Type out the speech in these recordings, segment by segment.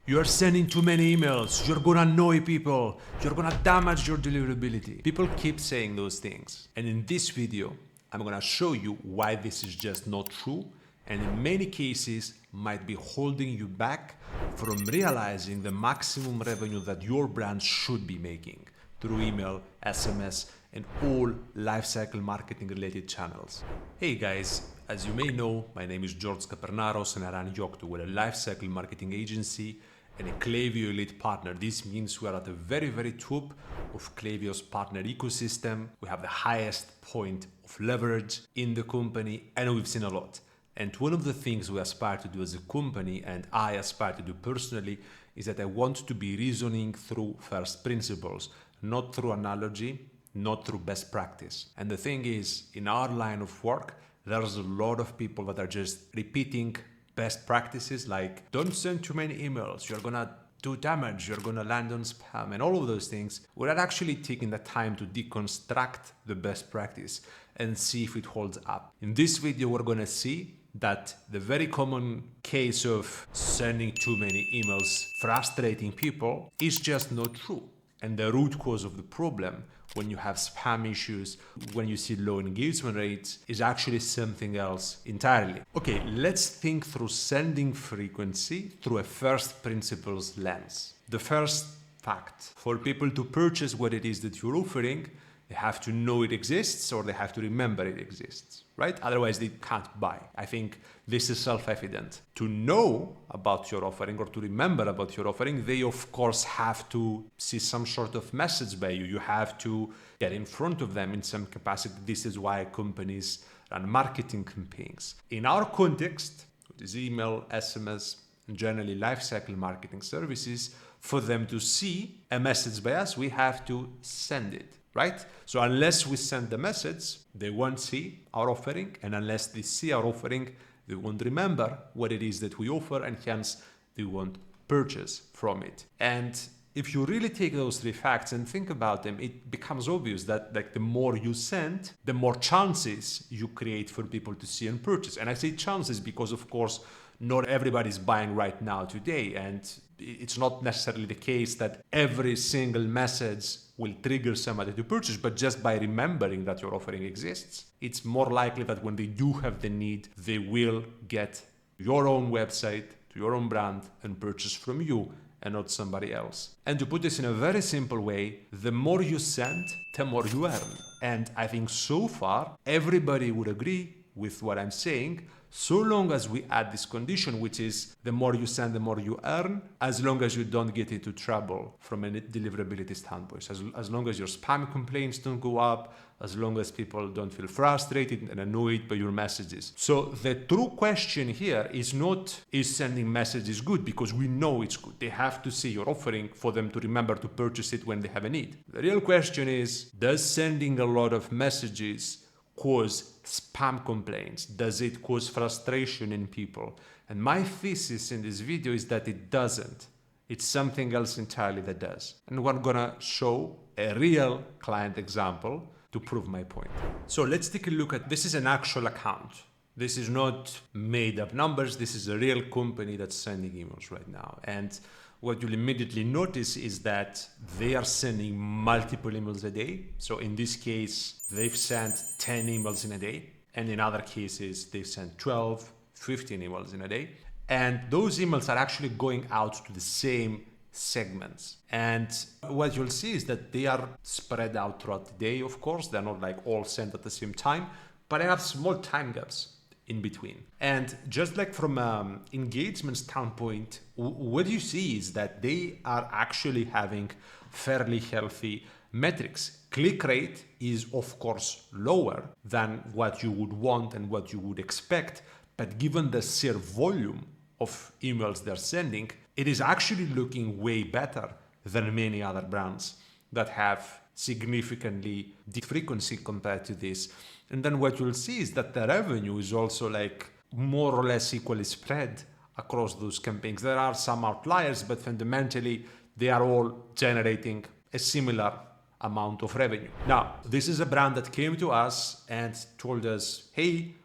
You are sending too many emails. You're gonna annoy people. You're gonna damage your deliverability. People keep saying those things. And in this video, I'm gonna show you why this is just not true, and in many cases might be holding you back from realizing the maximum revenue that your brand should be making through email, SMS, and all lifecycle marketing related channels. Hey guys, as you may know, my name is George Kapernaros and I run Yocto. We're a lifecycle marketing agency and a Klaviyo elite partner. This means we are at the very top of Klaviyo's partner ecosystem. We have the highest point of leverage in the company, and we've seen a lot. And one of the things we aspire to do as a company, and I aspire to do personally, is that I want to be reasoning through first principles, not through analogy, not through best practice. And the thing is, in our line of work, there's a lot of people that are just repeating best practices like don't send too many emails, you're gonna do damage, you're gonna land on spam, and all of those things, without actually taking the time to deconstruct the best practice and see if it holds up. In this video, we're gonna see that the very common case of sending too many emails frustrating people is just not true. And the root cause of the problem, when you have spam issues, when you see low engagement rates, is actually something else entirely. Okay, let's think through sending frequency through a first principles lens. The first fact, for people to purchase what it is that you're offering, they have to know it exists or they have to remember it exists, right? Otherwise, they can't buy. I think this is self-evident. To know about your offering or to remember about your offering, they of course have to see some sort of message by you. You have to get in front of them in some capacity. This is why companies run marketing campaigns. In our context, which is email, SMS, and generally lifecycle marketing services, for them to see a message by us, we have to send it. Right? So unless we send the message, they won't see our offering, and unless they see our offering, they won't remember what it is that we offer, and hence they won't purchase from it. And if you really take those three facts and think about them, it becomes obvious that the more you send, the more chances you create for people to see and purchase. And I say chances because, of course, not everybody's buying right now today, and it's not necessarily the case that every single message will trigger somebody to purchase, but just by remembering that your offering exists, it's more likely that when they do have the need, they will get your own website, to your own brand, and purchase from you and not somebody else. And to put this in a very simple way, the more you send, the more you earn. And I think so far, everybody would agree with what I'm saying, so long as we add this condition, which is the more you send, the more you earn, as long as you don't get into trouble from a deliverability standpoint, as long as your spam complaints don't go up, as long as people don't feel frustrated and annoyed by your messages. So the true question here is not, is sending messages good? Because we know it's good. They have to see your offering for them to remember to purchase it when they have a need. The real question is, does sending a lot of messages cause spam complaints? Does it cause frustration in people? And my thesis in this video is that it doesn't. It's something else entirely that does. And we're gonna show a real client example to prove my point. So let's take a look at, this is an actual account. This is not made up numbers. This is a real company that's sending emails right now. And what you'll immediately notice is that they are sending multiple emails a day. So in this case, they've sent 10 emails in a day. And in other cases, they've sent 12, 15 emails in a day. And those emails are actually going out to the same segments. And what you'll see is that they are spread out throughout the day, of course. They're not like all sent at the same time, but they have small time gaps in between. And just like from an engagement standpoint, what you see is that they are actually having fairly healthy metrics. Click rate is of course lower than what you would want and what you would expect, but given the sheer volume of emails they're sending, it is actually looking way better than many other brands that have significantly the frequency compared to this. And then what you'll see is that the revenue is also like more or less equally spread across those campaigns. There are some outliers, but fundamentally they are all generating a similar amount of revenue. Now, this is a brand that came to us and told us, hey,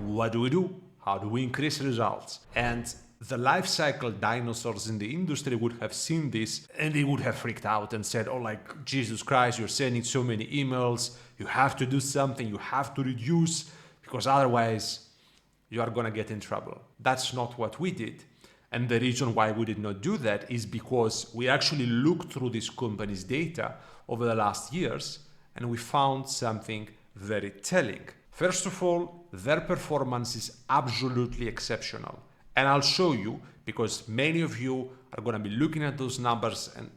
what do we do? How do we increase results? And the life cycle dinosaurs in the industry would have seen this and they would have freaked out and said, oh, like, Jesus Christ, you're sending so many emails. You have to do something. You have to reduce, because otherwise you are going to get in trouble. That's not what we did. And the reason why we did not do that is because we actually looked through this company's data over the last years and we found something very telling. First of all, their performance is absolutely exceptional. And I'll show you, because many of you are going to be looking at those numbers and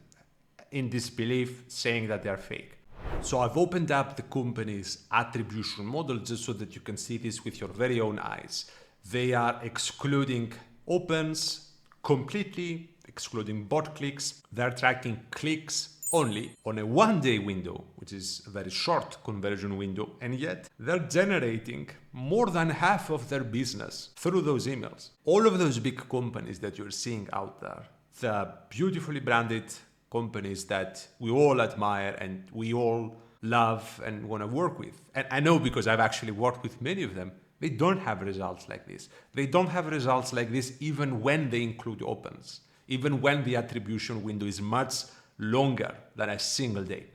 in disbelief, saying that they're fake. So I've opened up the company's attribution model just so that you can see this with your very own eyes. They are excluding opens completely, excluding bot clicks. They're tracking clicks only on a one-day window, which is a very short conversion window, and yet they're generating more than half of their business through those emails. All of those big companies that you're seeing out there, the beautifully branded companies that we all admire and we all love and want to work with. And I know because I've actually worked with many of them, they don't have results like this. They don't have results like this even when they include opens, even when the attribution window is much longer than a single day.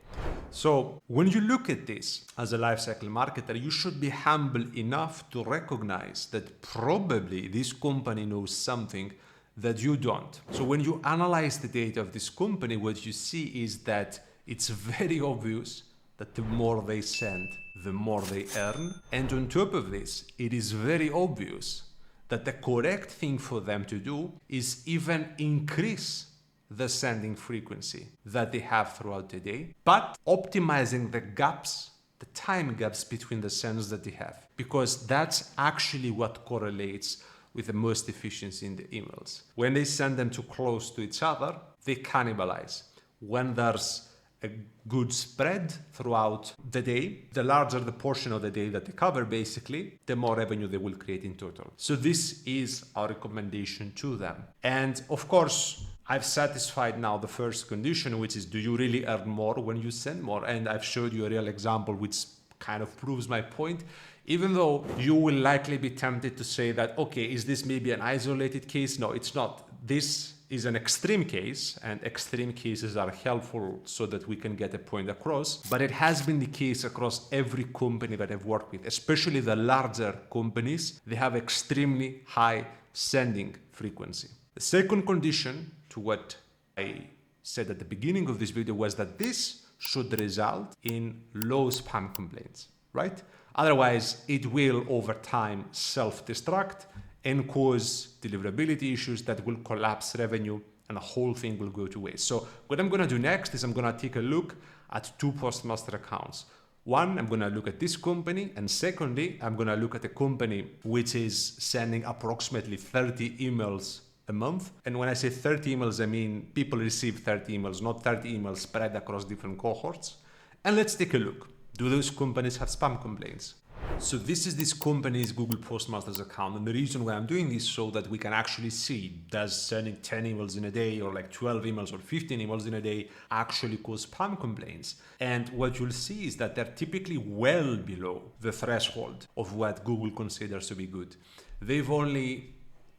So when you look at this as a lifecycle marketer, you should be humble enough to recognize that probably this company knows something that you don't. So when you analyze the data of this company, what you see is that it's very obvious that the more they send, the more they earn. And on top of this, it is very obvious that the correct thing for them to do is even increase the sending frequency that they have throughout the day, but optimizing the gaps, the time gaps between the sends that they have, because that's actually what correlates with the most efficiency in the emails. When they send them too close to each other, they cannibalize. When there's a good spread throughout the day, the larger the portion of the day that they cover, basically, the more revenue they will create in total. So this is our recommendation to them. And of course, I've satisfied now the first condition, which is, do you really earn more when you send more? And I've showed you a real example, which kind of proves my point. Even though you will likely be tempted to say that, okay, is this maybe an isolated case? No, it's not. This is an extreme case, and extreme cases are helpful so that we can get a point across. But it has been the case across every company that I've worked with, especially the larger companies. They have extremely high sending frequency. The second condition to what I said at the beginning of this video was that this should result in low spam complaints, right? Otherwise, it will over time self-destruct and cause deliverability issues that will collapse revenue and the whole thing will go to waste. So what I'm going to do next is I'm going to take a look at two postmaster accounts. One, I'm going to look at this company, and secondly, I'm going to look at a company which is sending approximately 30 emails a month. And when I say 30 emails, I mean people receive 30 emails, not 30 emails spread across different cohorts. And let's take a look. Do those companies have spam complaints? So this is this company's Google Postmasters account, and the reason why I'm doing this is so that we can actually see, does sending 10 emails in a day or like 12 emails or 15 emails in a day actually cause spam complaints? And what you'll see is that they're typically well below the threshold of what Google considers to be good. They've only,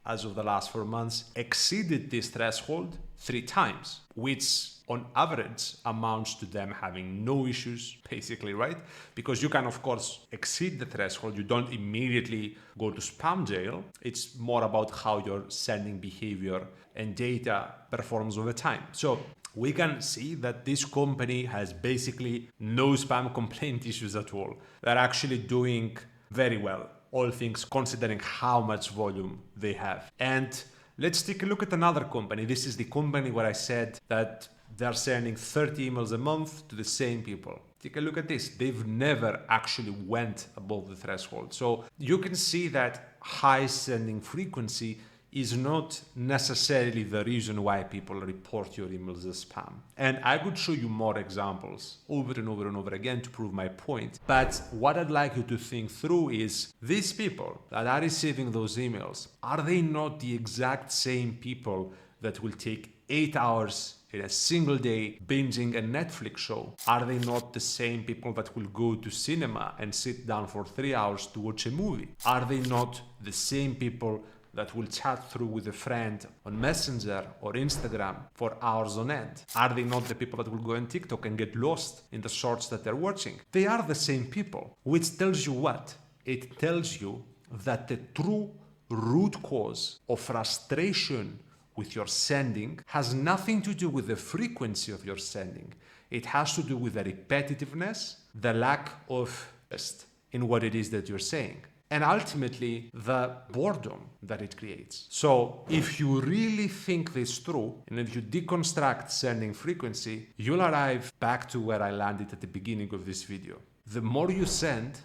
as of the last 4 months, exceeded this threshold 3 times, which on average amounts to them having no issues, basically, right? Because you can, of course, exceed the threshold. You don't immediately go to spam jail. It's more about how your sending behavior and data performs over time. So we can see that this company has basically no spam complaint issues at all. They're actually doing very well, all things considering how much volume they have. And let's take a look at another company. This is the company where I said that they're sending 30 emails a month to the same people. Take a look at this. They've never actually went above the threshold. So you can see that high sending frequency is not necessarily the reason why people report your emails as spam. And I could show you more examples over and over and over again to prove my point. But what I'd like you to think through is, these people that are receiving those emails, are they not the exact same people that will take 8 hours in a single day binging a Netflix show? Are they not the same people that will go to cinema and sit down for 3 hours to watch a movie? Are they not the same people that will chat through with a friend on Messenger or Instagram for hours on end? Are they not the people that will go on TikTok and get lost in the shorts that they're watching? They are the same people, which tells you what? It tells you that the true root cause of frustration with your sending has nothing to do with the frequency of your sending. It has to do with the repetitiveness, the lack of interest in what it is that you're saying, and ultimately the boredom that it creates. So if you really think this through, and if you deconstruct sending frequency, you'll arrive back to where I landed at the beginning of this video. The more you send,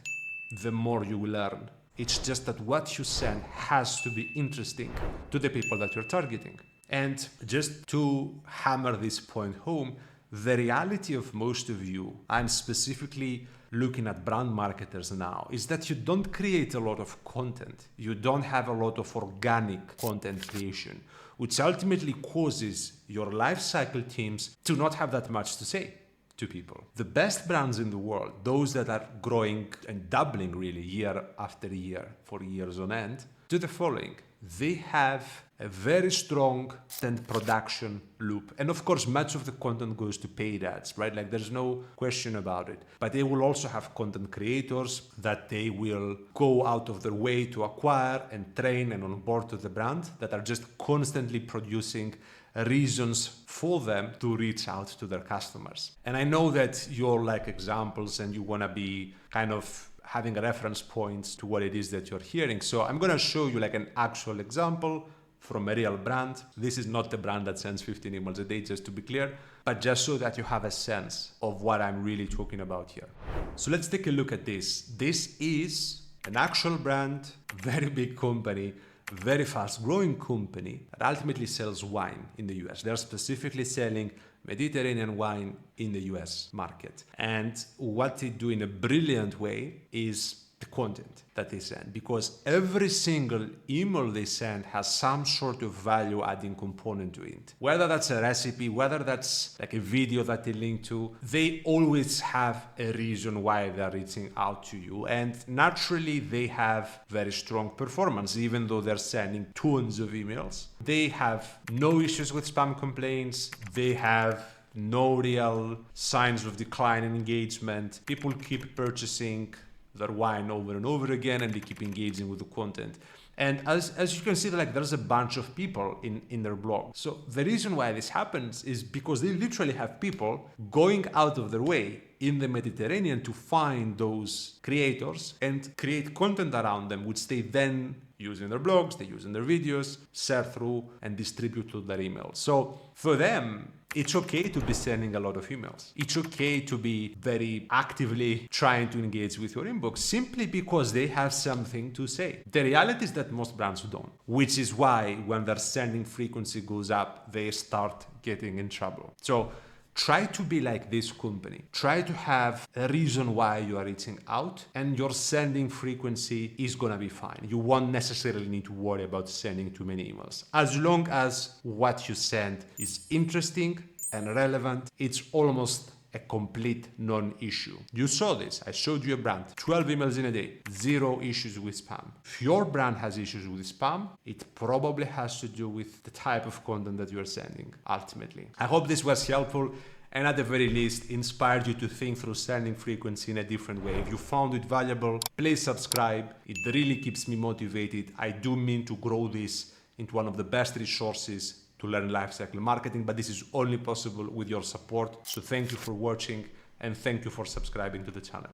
the more you will learn. It's just that what you send has to be interesting to the people that you're targeting. And just to hammer this point home, the reality of most of you, I'm specifically looking at brand marketers now, is that you don't create a lot of content. You don't have a lot of organic content creation, which ultimately causes your lifecycle teams to not have that much to say to people. The best brands in the world, those that are growing and doubling really year after year for years on end, do the following. They have a very strong content production loop. And of course, much of the content goes to paid ads, right? Like there's no question about it. But they will also have content creators that they will go out of their way to acquire and train and onboard to the brand, that are just constantly producing reasons for them to reach out to their customers. And I know that you're like examples and you want to be kind of having a reference points to what it is that you're hearing. So I'm going to show you like an actual example from a real brand. This is not the brand that sends 15 emails a day, just to be clear, but just so that you have a sense of what I'm really talking about here. So let's take a look at this. This is an actual brand, very big company, very fast growing company that ultimately sells wine in the US. They're specifically selling Mediterranean wine in the US market. And what they do in a brilliant way is the content that they send, because every single email they send has some sort of value adding component to it. Whether that's a recipe, whether that's like a video that they link to, they always have a reason why they're reaching out to you. And naturally they have very strong performance, even though they're sending tons of emails. They have no issues with spam complaints. They have no real signs of decline in engagement. People keep purchasing their wine over and over again, and they keep engaging with the content. And as you can see, like there's a bunch of people in their blog. So the reason why this happens is because they literally have people going out of their way in the Mediterranean to find those creators and create content around them, which they then use in their blogs, they use in their videos, share through and distribute to their emails. So for them, it's okay to be sending a lot of emails. It's okay to be very actively trying to engage with your inbox simply because they have something to say. The reality is that most brands don't, which is why when their sending frequency goes up, they start getting in trouble. So try to be like this company. Try to have a reason why you are reaching out, and your sending frequency is gonna be fine. You won't necessarily need to worry about sending too many emails. As long as what you send is interesting and relevant, it's almost a complete non-issue. You saw this. I showed you a brand, 12 emails in a day, 0 issues with spam. If your brand has issues with spam, it probably has to do with the type of content that you're sending, ultimately. I hope this was helpful and at the very least inspired you to think through sending frequency in a different way. If you found it valuable, please subscribe. It really keeps me motivated. I do mean to grow this into one of the best resources to learn lifecycle marketing, but this is only possible with your support. So thank you for watching and thank you for subscribing to the channel.